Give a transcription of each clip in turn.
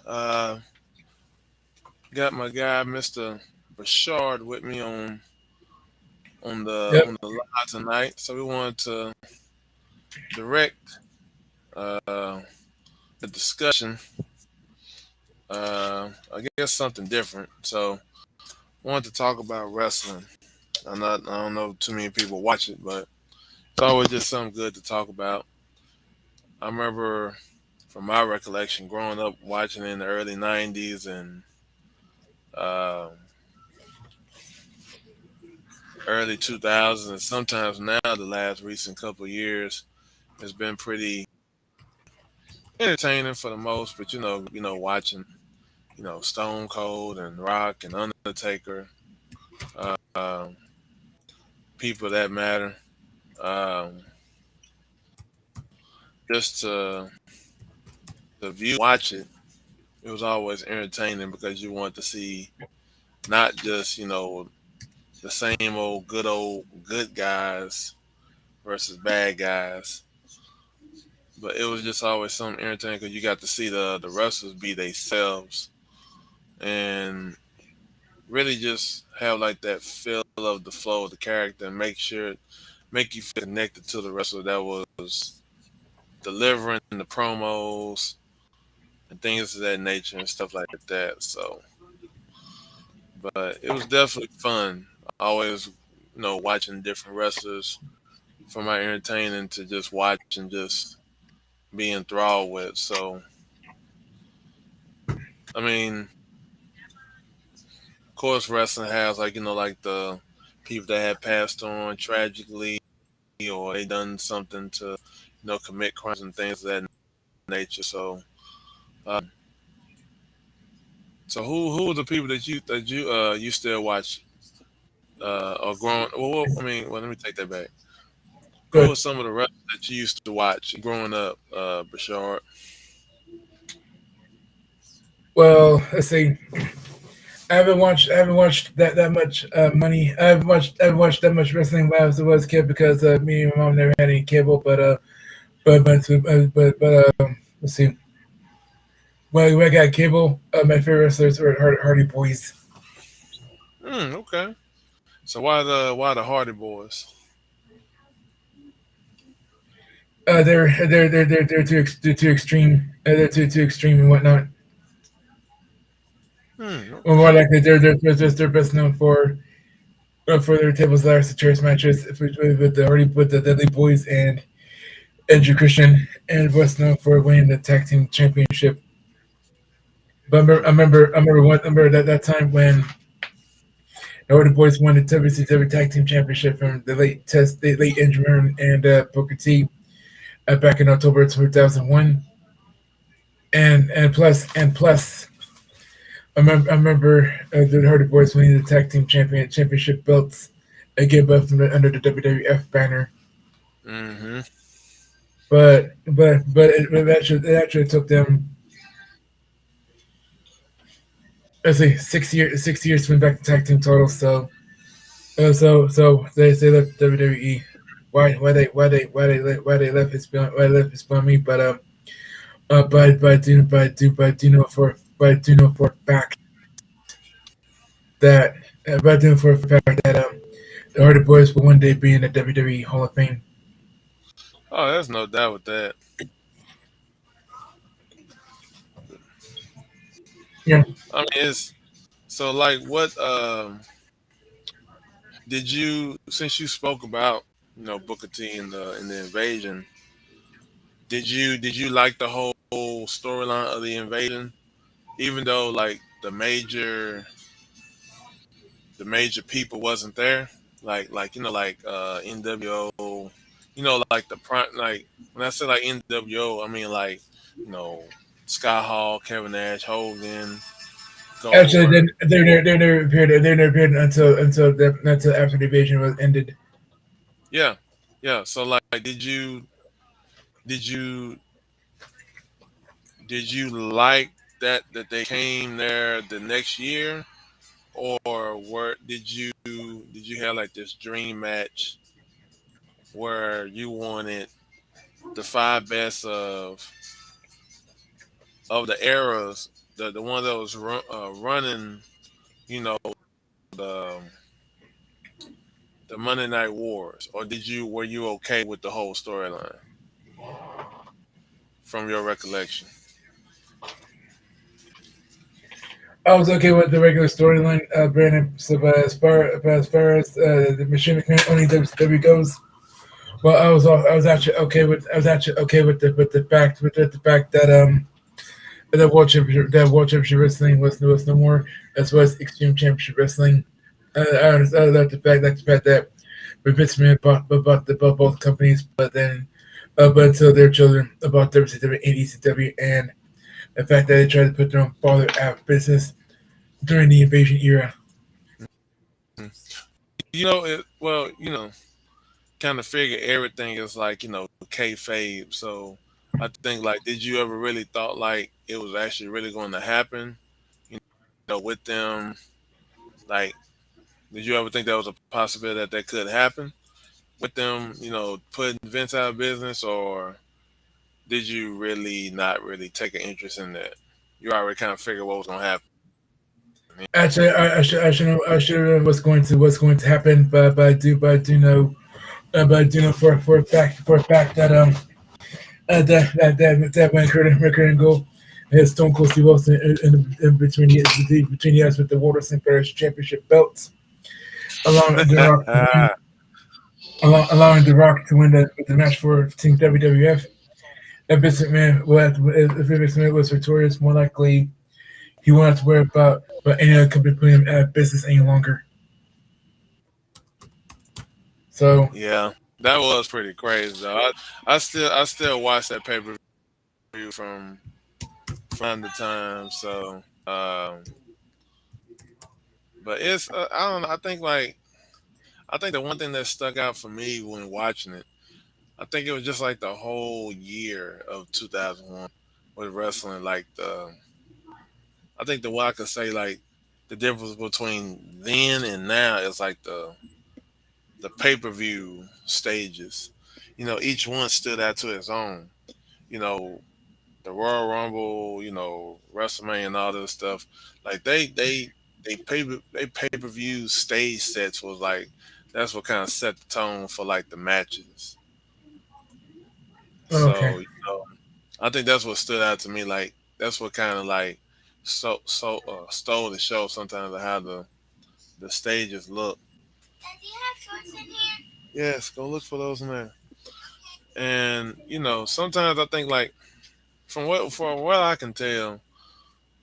Uh, got my guy Mr. Bashard with me Yep. on the live tonight. So we wanted to direct uh, the discussion. I guess something different. So wanted to talk about wrestling. I don't know too many people watch it, but it's always just something good to talk about. I remember from my recollection growing up watching it in the early '90s and uh, early 2000s, and sometimes now the last recent couple of years has been pretty entertaining for the most. But watching Stone Cold and Rock and Undertaker, uh, people that matter, um, just to view watch it. It was always entertaining because you want to see not just the same old good guys versus bad guys. But it was just always something irritating because you got to see the wrestlers be themselves and really just have like that feel of the flow of the character and make you feel connected to the wrestler that was delivering the promos and things of that nature and stuff like that. So, but it was definitely fun. Always, watching different wrestlers for my entertaining to just watch and just be enthralled with. So, I mean, of course, wrestling has like like the people that have passed on tragically, or they done something to commit crimes and things of that nature. So, so who are the people that you still watch or growing? I mean, well, let me take that back. Who are Good. some of the wrestlers that you used to watch growing up, Bashard? Well, let's see. I haven't watched that much money. I haven't watched that much wrestling when I was a kid because me and my mom never had any cable. But let's see. When I got cable, my favorite wrestlers were Hardy Boys. Okay. So why the Hardy Boys? They're too extreme. They're too extreme and whatnot. Or more Okay. likely, they're best known for their tables, ladders, and chairs matches with the Dudley Boys and Andrew Christian, and best known for winning the tag team championship. But Mm, I remember that time when the Hardy Boys won the WCW Tag Team Championship from the late Andrew and Booker T back in October 2001. And plus, I remember the Hardy Boys winning the Tag Team Championship belts again, but under the WWF banner. mm-hmm. But it actually took them, let's say, 6 years to win back the tag team title. So they left WWE. Why they left is beyond me. But I do know for a fact that but I do know for a fact that the Hardy Boys will one day be in the WWE Hall of Fame. Oh, there's no doubt with that. Yeah. I mean, it's so like what did you since you spoke about Booker T and the invasion? Did you like the whole storyline of the invasion? Even though like the major people wasn't there, like NWO, like the prime, like when I say like NWO, I mean like you know Sky Hall, Kevin Nash, Hogan, Actually, Goldberg. they never appeared until after the invasion was ended. Yeah, yeah. So like, did you did you like that they came there the next year, or did you have like this dream match where you wanted the five best of of the eras, the one that was running, you know, the the Monday Night Wars, or did you were you okay with the whole storyline from your recollection? I was okay with the regular storyline, Brandon. So, but as far as the Machine McMahon owning WCW goes, well, I was actually okay with the fact that that World Championship Wrestling was no more, as well as Extreme Championship Wrestling. I like the fact that Vince McMahon bought both companies, but until their children bought WCW and ECW, and the fact that they tried to put their own father out of business during the invasion era. Mm. You know, kind of figure everything is like kayfabe. So I think like, did you ever really thought like it was actually really going to happen? With them, like, did you ever think that was a possibility that that could happen with them? Putting Vince out of business, or did you really not really take an interest in that? You already kind of figured what was going to happen. Actually, I should have known what's going to happen, but but I do know for a fact that that when Kurt Angle and Stone Cold Steve Austin in between the years with the World Wrestling Federation Championship belts, allowing the Rock to win, allowing the Rock to win the match for Team WWF. If Vince McMahon if Vince McMahon was victorious, more likely he won't have to worry about any other company putting him out of business any longer. So Yeah, that was pretty crazy though. I still watch that pay per view from time to time. So, but it's I don't know. I think the one thing that stuck out for me when watching it, I think it was just like the whole year of 2001 with wrestling. Like I think the way I could say like the difference between then and now is like the pay per view stages. Each one stood out to its own. You know, the Royal Rumble, WrestleMania and all this stuff. Like they pay per view stage sets was like that's what kind of set the tone for like the matches. okay, So I think that's what stood out to me. Like that's what kind of like stole the show sometimes of how the stages look. Yes, go look for those in there. And sometimes I think like from what I can tell,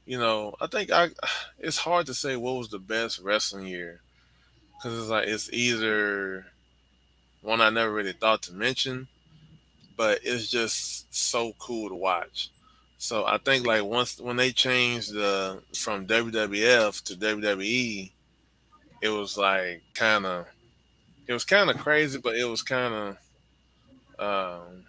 I think I it's hard to say what was the best wrestling year because it's like it's either one I never really thought to mention, but it's just so cool to watch. So I think like once when they changed the from WWF to WWE, it was like kind of crazy, but um,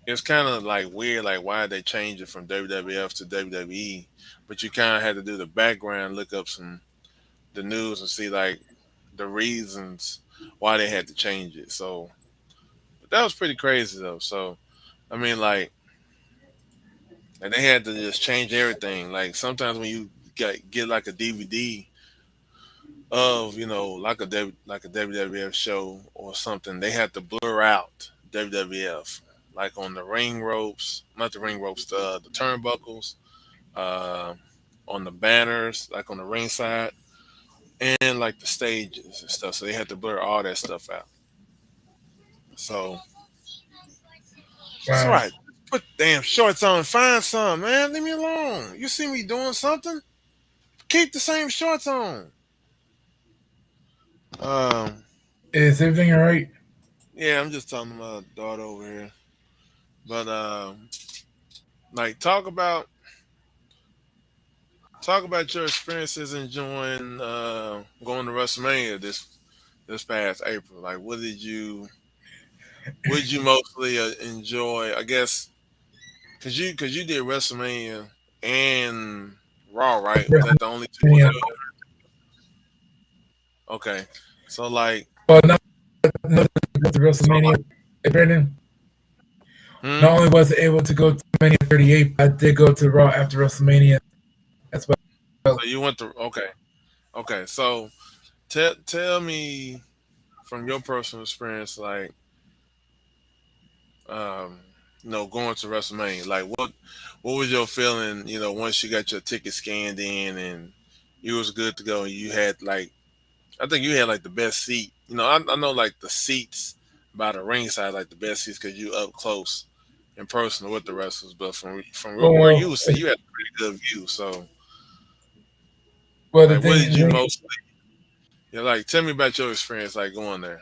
it was kind of like weird, like why they changed it from WWF to WWE. But you kind of had to do the background, look up the news, and see like the reasons why they had to change it. So but that was pretty crazy though. So I mean, like they had to just change everything. Like sometimes when you get like a DVD of like a WWF show or something, they had to blur out WWF, like on the ring ropes, not the ring ropes, the turnbuckles, uh, on the banners, like on the ring side, and like the stages and stuff. So they had to blur all that stuff out. So it's all wow. right. Put damn shorts on and find some, man. Leave me alone. You see me doing something? Keep the same shorts on. Um, Is everything all right? yeah, I'm just talking to my daughter over here. But like talk about your experiences enjoying going to WrestleMania this past April. Like, what did you mostly enjoy? I guess because you did WrestleMania and Raw, right? Was that the only two ones WrestleMania. you? Okay, so like, Well, not the so WrestleMania, like, Brandon. hmm? Not only was I able to go to WrestleMania 38. But I did go to Raw after WrestleMania as well. So you went to okay, okay. So tell me from your personal experience, like um, going to WrestleMania, like what was your feeling, once you got your ticket scanned in and you was good to go and you had like I think you had like the best seat. I know like the seats by the ringside like the best seats because you up close and personal with the wrestlers, but from where you Well, was sitting, you had a pretty good view. So well, the like, what thing, did you most like? Tell me about your experience like going there.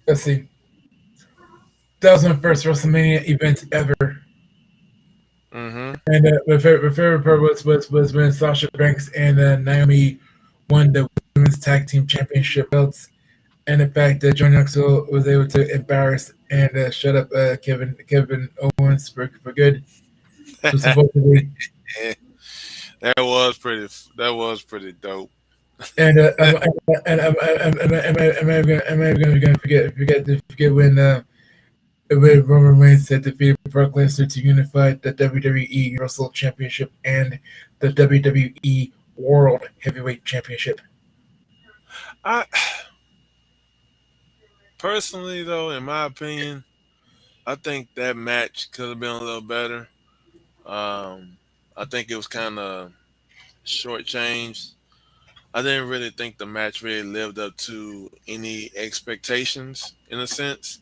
let's see, that was my first WrestleMania event ever. Mm-hmm. And my favorite part was when Sasha Banks and Naomi won the women's tag team championship belts, and the fact that Johnny Knoxville was able to embarrass and shut up Kevin Owens for good, who supposedly Yeah, that was pretty dope. and am I forget when Roman Reigns had defeated Brock Lesnar to unify the WWE Universal Championship and the WWE World Heavyweight Championship. I personally though, in my opinion, I think that match could have been a little better. I think it was kind of shortchanged. I didn't really think the match really lived up to any expectations in a sense.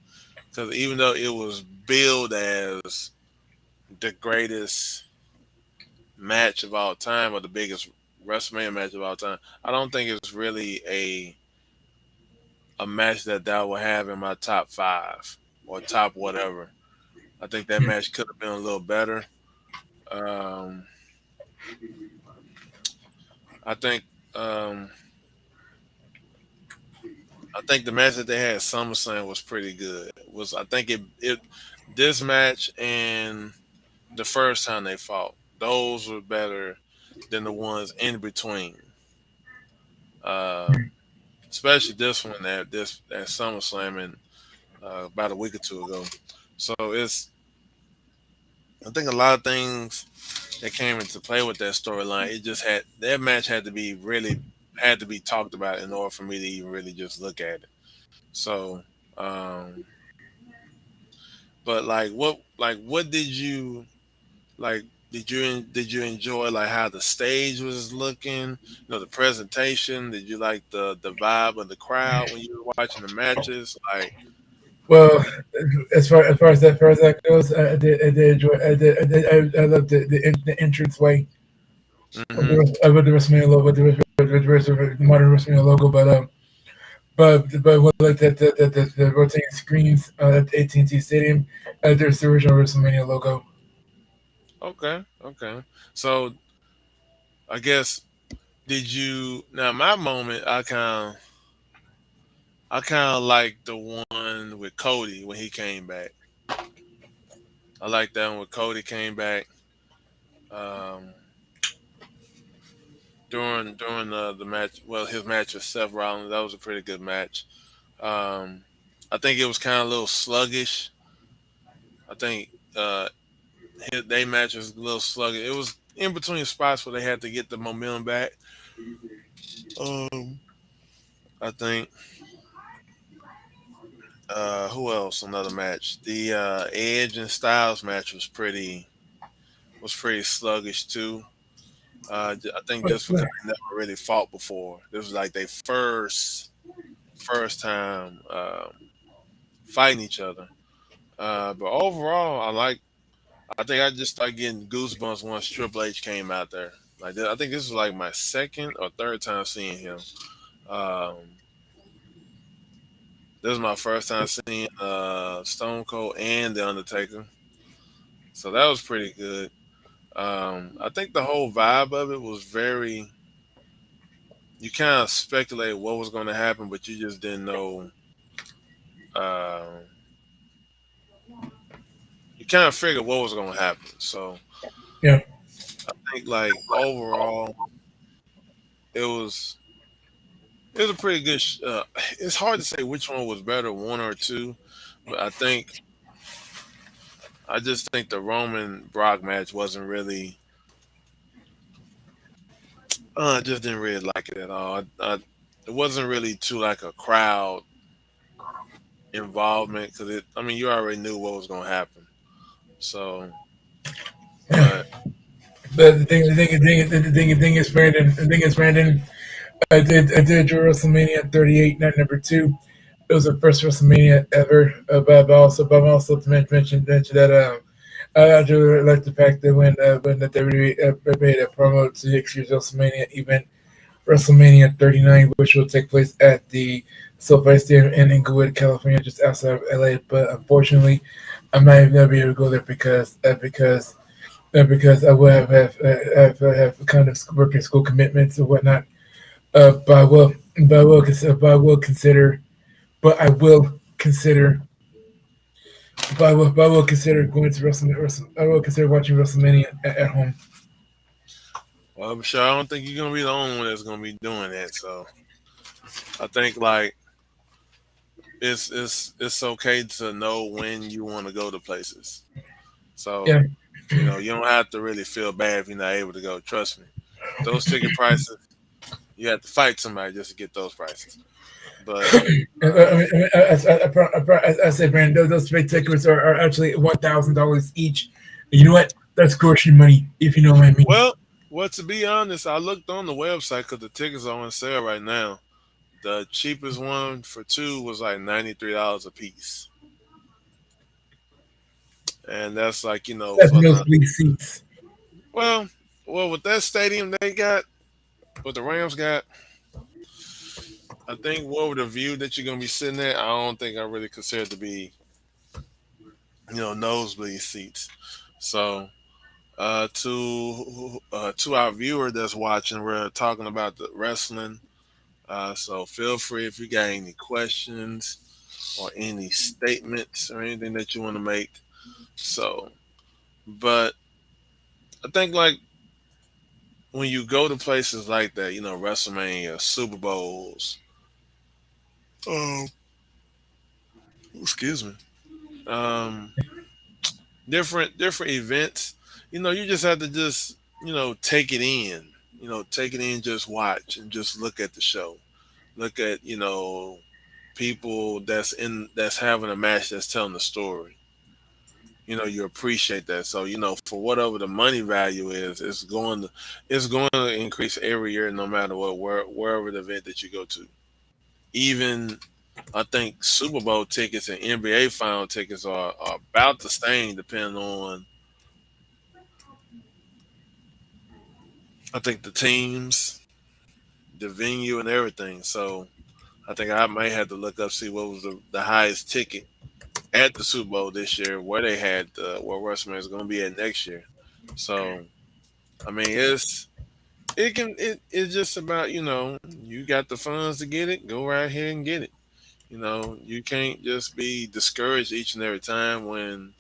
Because even though it was billed as the greatest match of all time or the biggest WrestleMania match of all time, I don't think it's really a match that will have in my top five or top whatever. I think that match could have been a little better. Um, I think um, I think the match that they had at SummerSlam was pretty good. Was I think it this match and the first time they fought, those were better than the ones in between. Um, Especially this one at SummerSlam and about a week or two ago. So I think a lot of things that came into play with that storyline. It just had that match had to be talked about in order for me to even really just look at it. So, um, but like what did you like? Did you enjoy like how the stage was looking? The presentation. Did you like the vibe of the crowd when you were watching the matches? Like, Well, as far as that goes, I did enjoy. I love the entrance way hmm of the WrestleMania logo, with the modern WrestleMania logo, but with like the rotating screens at the AT&T Stadium, there's the original WrestleMania logo. okay, okay. So I guess did you now my moment? I kind of like the one with Cody when he came back. I like that one when Cody came back. Um, during the match. Well, his match with Seth Rollins, that was a pretty good match. Um, I think it was kind of a little sluggish. I think they match was a little sluggish. It was in between spots where they had to get the momentum back. Um, I think who else? Another match. The Edge and Styles match was pretty sluggish too. I think just because they never really fought before. This was like their first time fighting each other. But overall, I think I just started getting goosebumps once Triple H came out there. I think this was like my second or third time seeing him. Um, this was my first time seeing Stone Cold and The Undertaker, so that was pretty good. I think the whole vibe of it was very. You kind of speculated what was going to happen, but you just didn't know. Uh, you kind of figured what was going to happen. So Yeah, I think like overall, it was it was a pretty good. It's hard to say which one was better, one or two, but I think I just think the Roman Brock match wasn't really. I just didn't really like it at all. It wasn't really to like a crowd involvement because it. I mean, you already knew what was gonna happen. So, but But the thing is, Brandon. The thing is, Brandon. I did WrestleMania 38, night number two. It was the first WrestleMania ever. But also to mention that I do really like the fact that when the WWE made a promo to next year's WrestleMania event, WrestleMania 39, which will take place at the SoFi Stadium in Inglewood, California, just outside of LA. But unfortunately, I'm not even gonna be able to go there because I will have kind of work and school commitments and whatnot. But I will consider, but I will consider going to I will consider watching WrestleMania at home. well, I'm sure I don't think you're gonna be the only one that's gonna be doing that. So I think like it's okay to know when you want to go to places. So Yeah, you don't have to really feel bad if you're not able to go. Trust me, those ticket prices you have to fight somebody just to get those prices. But I say, Brandon, those big tickets are actually $1,000 each. You know what? That's grocery money, if you know what I mean. well, to be honest, I looked on the website because the tickets are on sale right now. The cheapest one for two was like $93 a piece, and that's like That's for the nosebleed seats. well, with that stadium they got, what the Rams got, I think what the view that you're gonna be sitting at, I don't think I really consider it to be nosebleed seats. So to our viewer that's watching, we're talking about the wrestling. So feel free if you got any questions or any statements or anything that you want to make. So, but I think like when you go to places like that, WrestleMania, Super Bowls, oh, excuse me, um, different events, you just have to just take it in, take it in, just watch and just look at the show, look at people that's having a match that's telling the story. You appreciate that. So for whatever the money value is, it's going to increase every year, no matter what, wherever the event that you go to. Even I think Super Bowl tickets and NBA final tickets are about the same, depending on I think the teams, the venue, and everything. So I think I might have to look up, see what was the highest ticket at the Super Bowl this year, where they had where WrestleMania is going to be at next year. So I mean, it's just about you got the funds to get it, go right here and get it. You can't just be discouraged each and every time when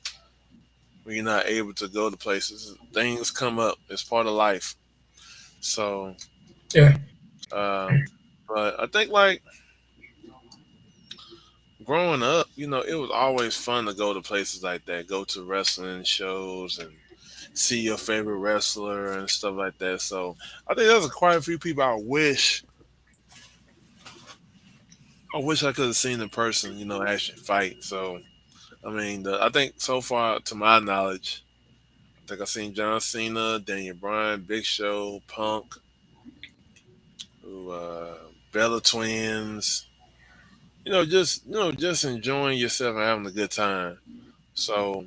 you're not able to go to places. Things come up. It's part of life. So, Yeah, um, but I think like growing up, it was always fun to go to places like that, go to wrestling shows and see your favorite wrestler and stuff like that. So I think there's quite a few people I wish I could have seen in person, actually fight. So I mean, I think so far, to my knowledge, I think I've seen John Cena, Daniel Bryan, Big Show, Punk, who, Bella Twins. Just enjoying yourself and having a good time. So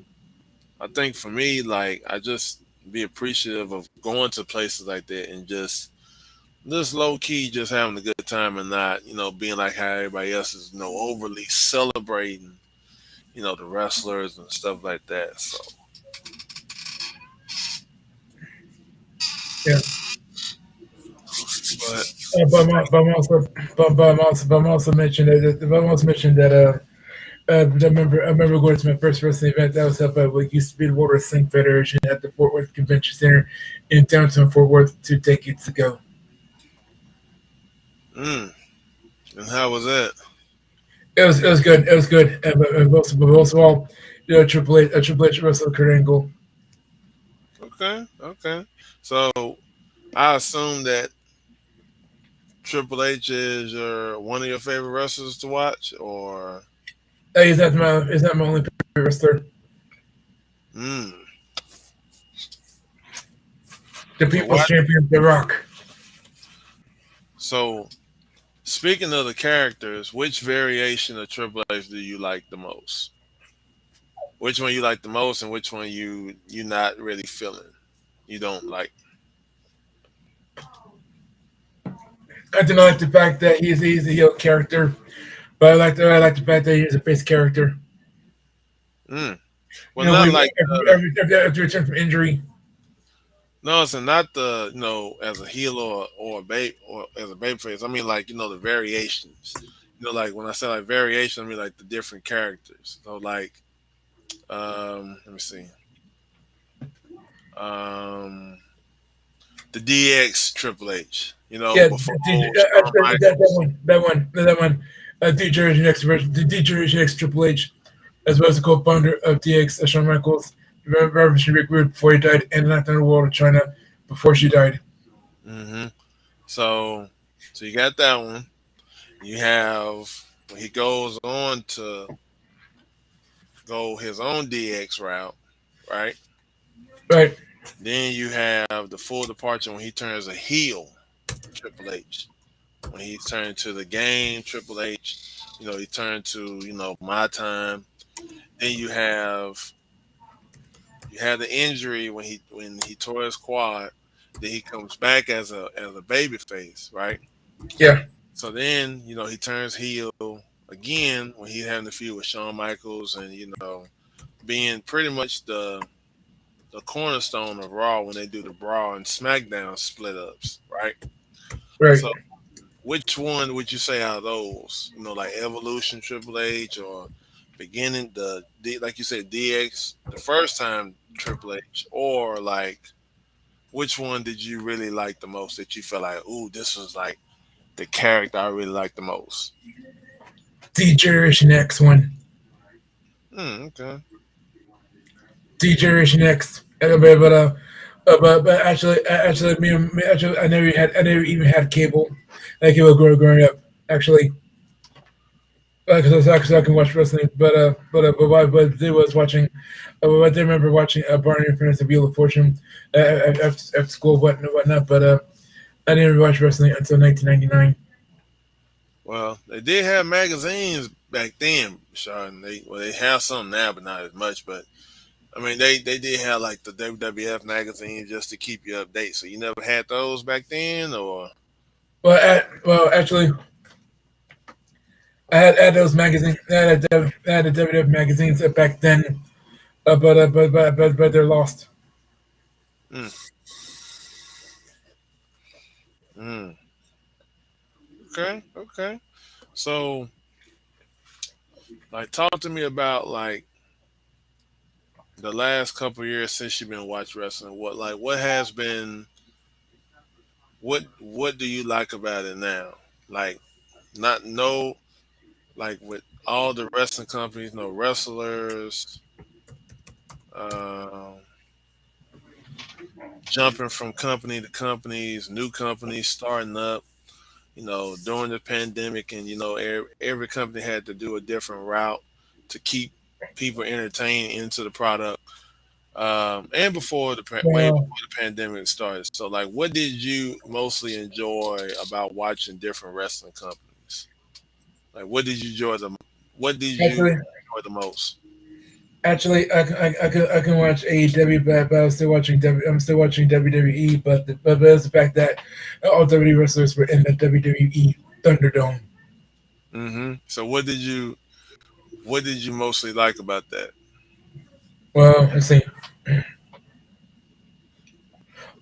I think for me, like I just be appreciative of going to places like that and just low key just having a good time and not being like how everybody else is overly celebrating the wrestlers and stuff like that. So, yeah. but But I'm also mentioned I remember going to my first wrestling event that was held by what used to be the World Wrestling Federation at the Fort Worth Convention Center in downtown Fort Worth 2 decades ago. mm, and how was that? It was good. It was good. But most of all, Triple H wrestled Kurt Angle. Okay, okay. So I assume that Triple H is one of your favorite wrestlers to watch, or He's not my only favorite wrestler. mm. The But People's what? Champion, The Rock. So speaking of the characters, which variation of Triple H do you like the most? Which one you like the most, and which one you not really feeling? You don't like. I do not like the fact that he's a heel character, but I like the fact that he's a face character. Mm. Well, You know, not when like every return from injury. no, it's not the as a heel or a babe or as a baby face. I mean like the variations. Like when I say like variation, I mean like the different characters. So like let me see. Um the DX Triple H. Yeah, Before Shawn that Michaels. one, that one. D Generation X, the D Generation X Triple H, as well as the co-founder of DX, Shawn Michaels, Reverend Rick Rude before he died, and Knocked Down the World of China before she died. hmm So you got that one. You have when he goes on to go his own DX route, right? Right, Then you have the full departure when he turns a heel, Triple H. When he turned to the game, Triple H. He turned to my time. Then you have the injury when he tore his quad. Then he comes back as a baby face, right? yeah, So then he turns heel again when he's having the feud with Shawn Michaels and being pretty much the cornerstone of Raw when they do the Raw and SmackDown split ups, right? right. So which one would you say out of those? Like Evolution Triple H or beginning like you said DX the first time Triple H, or like which one did you really like the most that you felt like, ooh, this was like the character I really like the most? D Generation X one. Okay. D Generation X. But actually, actually, I never even had cable, like cable growing up. Actually, because I can watch wrestling, but I was watching, I did remember watching Barney and Friends of Wheel of Fortune after school, whatnot. But I didn't watch wrestling until 1999. Well, they did have magazines back then, Sean. They have some now, but not as much. But I mean, they did have like the WWF magazine just to keep you updated. So you never had those back then, or Actually, I had those magazines. I had the WWF magazines back then, but they're lost. mm, mm. Okay, okay. So like, talk to me about like the last couple years since you've been watching wrestling. What has been what do you like about it now? Like not no like with all the wrestling companies, no wrestlers, uh, jumping from company to companies, new companies starting up. During the pandemic, and every company had to do a different route to keep people entertained into the product. And way Well, before the pandemic started. So, like, what did you mostly enjoy about watching different wrestling companies? Like, what did you actually, enjoy the most? I can watch AEW, but I'm still watching WWE. But it's the fact that all WWE wrestlers were in the WWE Thunderdome. So, what did you mostly like about that? Well, let's see.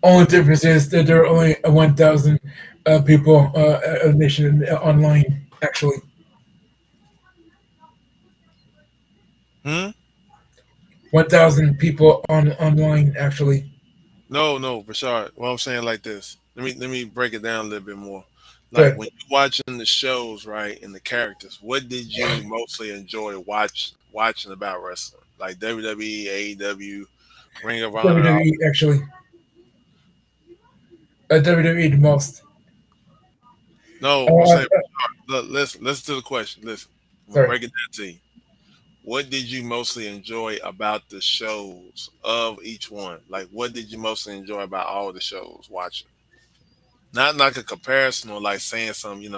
Only difference is that there are only 1,000 people nation online. Actually, Hmm. 1,000 people on online. Actually, No, no, Bashard. What I'm saying like this. Let me break it down a little bit more. Like but when you're watching the shows, right, and the characters, what did you mostly enjoy watching about wrestling? like WWE, AEW, Ring of Honor. WWE actually, WWE the most. No, I'm Uh, saying, look, listen to the question. Listen, I'm gonna sorry. break it down to you. What did you mostly enjoy about the shows of each one? Like, what did you mostly enjoy about all the shows watching? Not like a comparison or like saying something,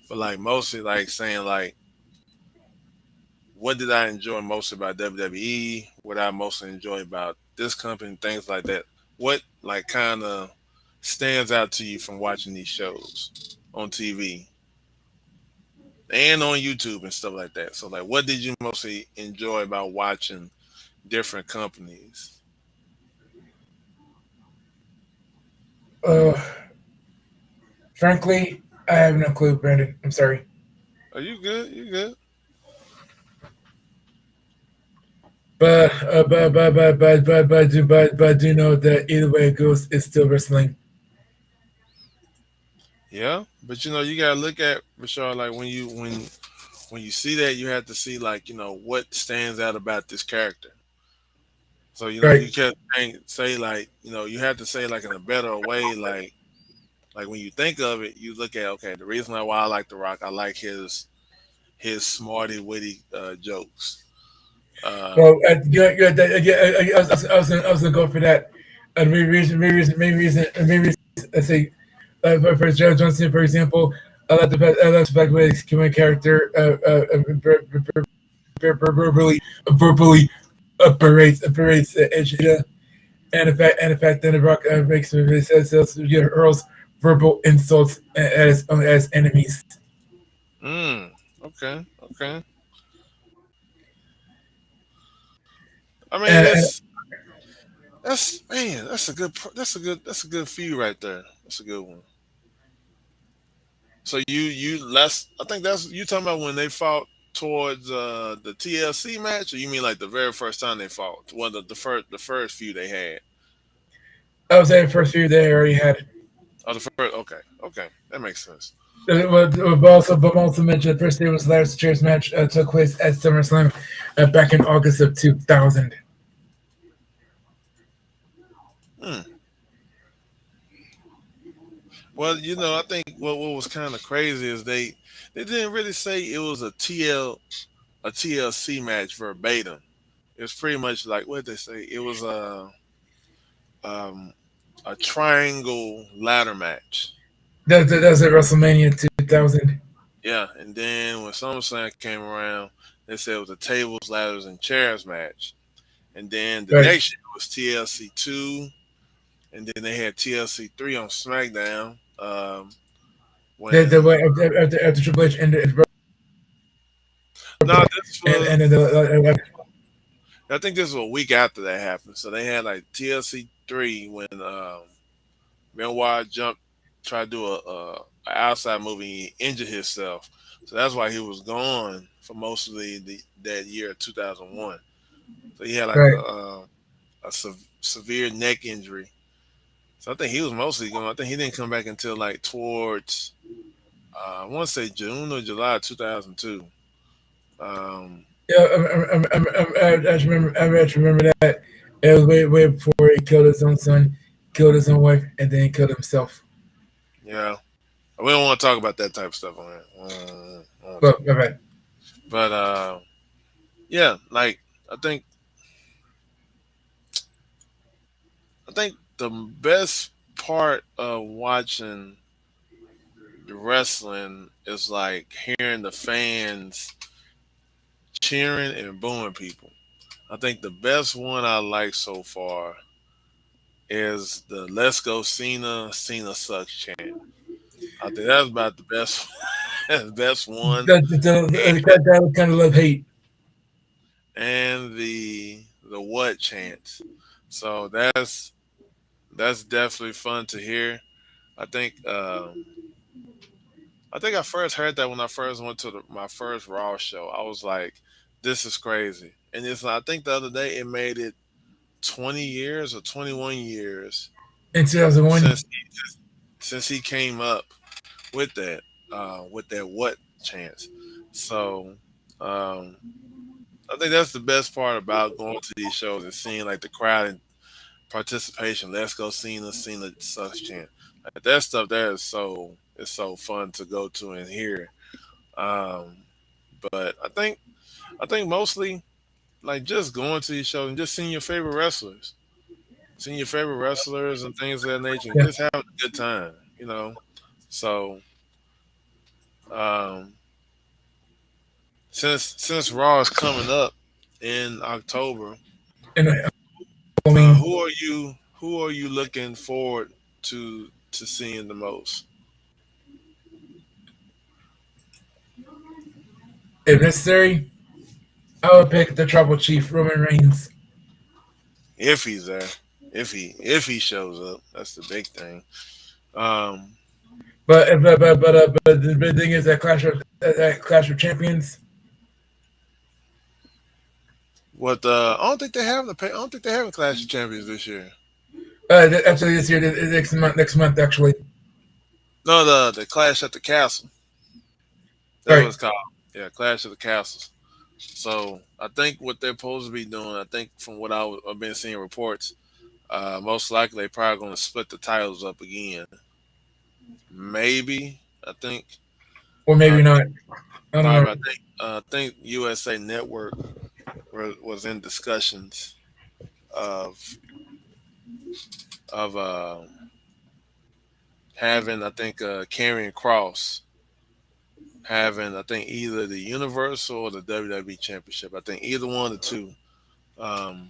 but like mostly like saying like, what did I enjoy most about WWE? What I mostly enjoy about this company, things like that. What like kind of stands out to you from watching these shows on TV and on YouTube and stuff like that? So like, what did you mostly enjoy about watching different companies? Uh, frankly, I have no clue, Brandon. I'm sorry. Are you good? You good? But do know that either way it goes, it's still wrestling. Yeah, but you gotta look at Rashard like when you see that you have to see like what stands out about this character. So Right. you can't say like you have to say like in a better way like when you think of it you look at okay the reason why I like The Rock I like his smarty witty jokes. Well, Um, I was gonna go for that. Main reason. I say, for Joe Johnson, for example, I like the fact that his human character verbally operates edge and the fact that the Rock makes hurls verbal insults as enemies. mm, okay, okay. I mean And that's man that's a good feud right there. That's a good one. So you less I think that's you talking about when they fought towards the TLC match, or you mean like the very first time they fought? Well, the first few they had. I was saying first few they already had. Oh, the first. Okay, okay, that makes sense. But also mentioned the first day was last chairs match took place at SummerSlam back in August of 2000. Hmm. Well, I think what was kind of crazy is they didn't really say it was a TLC match verbatim. It was pretty much like what did they say. It was um a triangle ladder match. That was at WrestleMania 2000. Yeah, and then when SummerSlam came around, they said it was a tables, ladders, and chairs match. And then the Right. next year was TLC 2, and then they had TLC 3 on SmackDown. The When way after Triple H no, this and was then the I think this was a week after that happened. So they had like TLC 3 when Benoit jumped, tried to do a outside move and he injured himself. So that's why he was gone for most of the that year 2001. So he had like right. a severe neck injury. So I think he was mostly gone. I think he didn't come back until like towards I want to say June or July 2002. Um, Yeah, I just remember. I just remember that it was way before he killed his own son, killed his own wife, and then he killed himself. yeah, we don't want to talk about that type of stuff on here. I don't want to Well, talk about right. that. But yeah, like I think I think the best part of watching the wrestling is like hearing the fans cheering and booing people. I think the best one I like so far is the "Let's Go Cena, Cena sucks" chant. I think that's about the best, best one, That kind of love hate. and the "What" chant. So that's definitely fun to hear. I think I think I first heard that when I first went to my first Raw show. I was like, "This is crazy," and I think the other day it made it 20 years or 21 years In 2001. since he came up with that what chance. So um I think that's the best part about going to these shows and seeing like the crowd and participation. Let's go Cena sucks chant. Like that stuff there is so it's so fun to go to and hear. Um, but I think mostly like just going to these shows and just seeing your favorite wrestlers and things of that nature, and Yeah, just having a good time. So um, since Raw is coming up in October, and Halloween. who are you looking forward to seeing the most? If necessary, I would pick the Tribal Chief Roman Reigns. If he's there, if he shows up, that's the big thing. Um, But the thing is that Clash of Champions. what I don't think they have I don't think they have a Clash of Champions this year. Actually, this year, next month, actually. No, the Clash at the Castle. That's what Right, it's called. Yeah, Clash of the Castles. So I think what they're supposed to be doing, I think from what I've been seeing reports, most likely they're probably going to split the titles up again. Maybe I think. or I maybe not. think I don't know. probably. I think USA Network was in discussions of of having I think Karrion Cross having I think either the Universal or the WWE Championship. I think either one of the two. Um,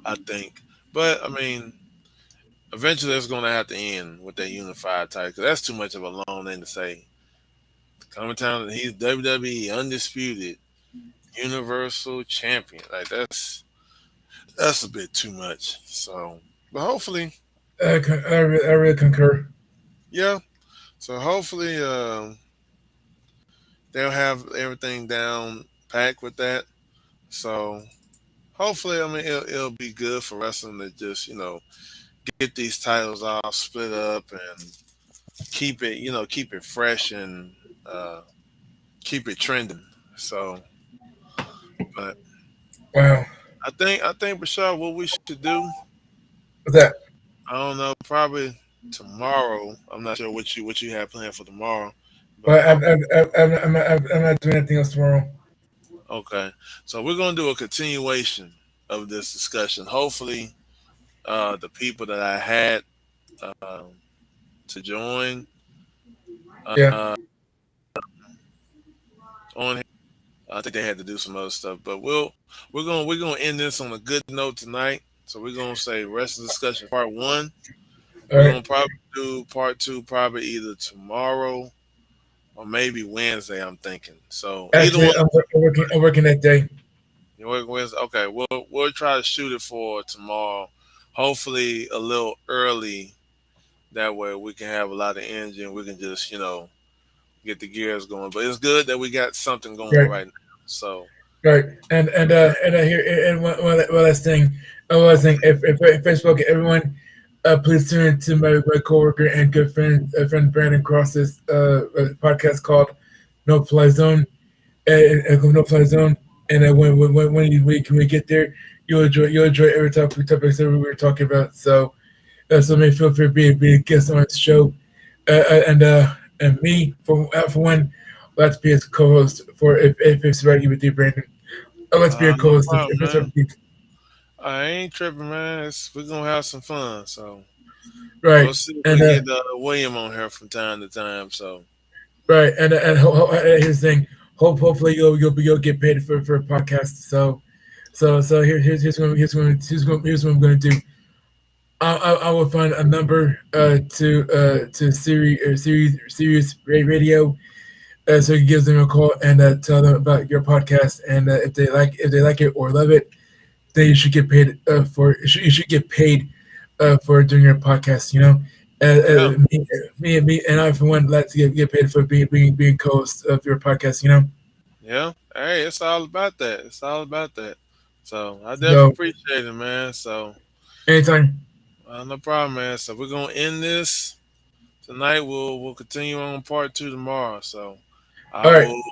I think, but I mean, eventually it's going to have to end with that unified title because that's too much of a long thing to say. Coming down, he's WWE undisputed Universal Champion. Like that's a bit too much. So, but hopefully, I really concur. yeah. So hopefully, they'll have everything down packed with that. So hopefully, I mean, it'll be good for wrestling to just get these titles all split up and keep it fresh and uh, keep it trending. So, but Wow, I think for sure what we should do. what's that? I don't know, probably tomorrow. I'm not sure what you have planned for tomorrow, but But I'm not doing anything else tomorrow. okay. So we're gonna do a continuation of this discussion. Hopefully, the people that I had um, to join Yeah. uh, on here, I think they had to do some other stuff, but we're gonna end this on a good note tonight. So we're gonna say rest of the discussion part one. All We're right. gonna probably do part two probably either tomorrow or maybe Wednesday. I'm thinking. So either Actually, one. I'm working that day. You work Wednesday. Okay, we'll try to shoot it for tomorrow. Hopefully a little early. That way we can have a lot of energy and we can just get the gears going. But it's good that we got something going Right. right now. So Right. And here and one last thing. One last thing. If Facebook, everyone, please tune in to my coworker and good friend Brandon Cross's podcast called No Fly Zone. No Fly Zone. And when we get there, you'll enjoy every topics that we were talking about. So may feel free to be a guest on the show. And me for one, let's be his co-host for if it's ready with you, Brandon. Let's be your no co-host problem, if it's ready man. with you. I ain't tripping, man. We're gonna have some fun. So we'll Right. see if And we get William on here from time to time. So right. Here's the thing. Hopefully you'll get paid for a podcast. So here's what I'm going to do. I will find a number to Sirius Radio, so you give them a call and tell them about your podcast, and if they like it or love it, then you should get paid you should get paid for doing your podcast. yeah, Me and I for one like to get paid for being co-host of your podcast. yeah. Hey, it's all about that. It's all about that. So I definitely So appreciate it, man. So anytime. no problem, man. So we're gonna end this tonight. We'll continue on part two tomorrow. So I All right. will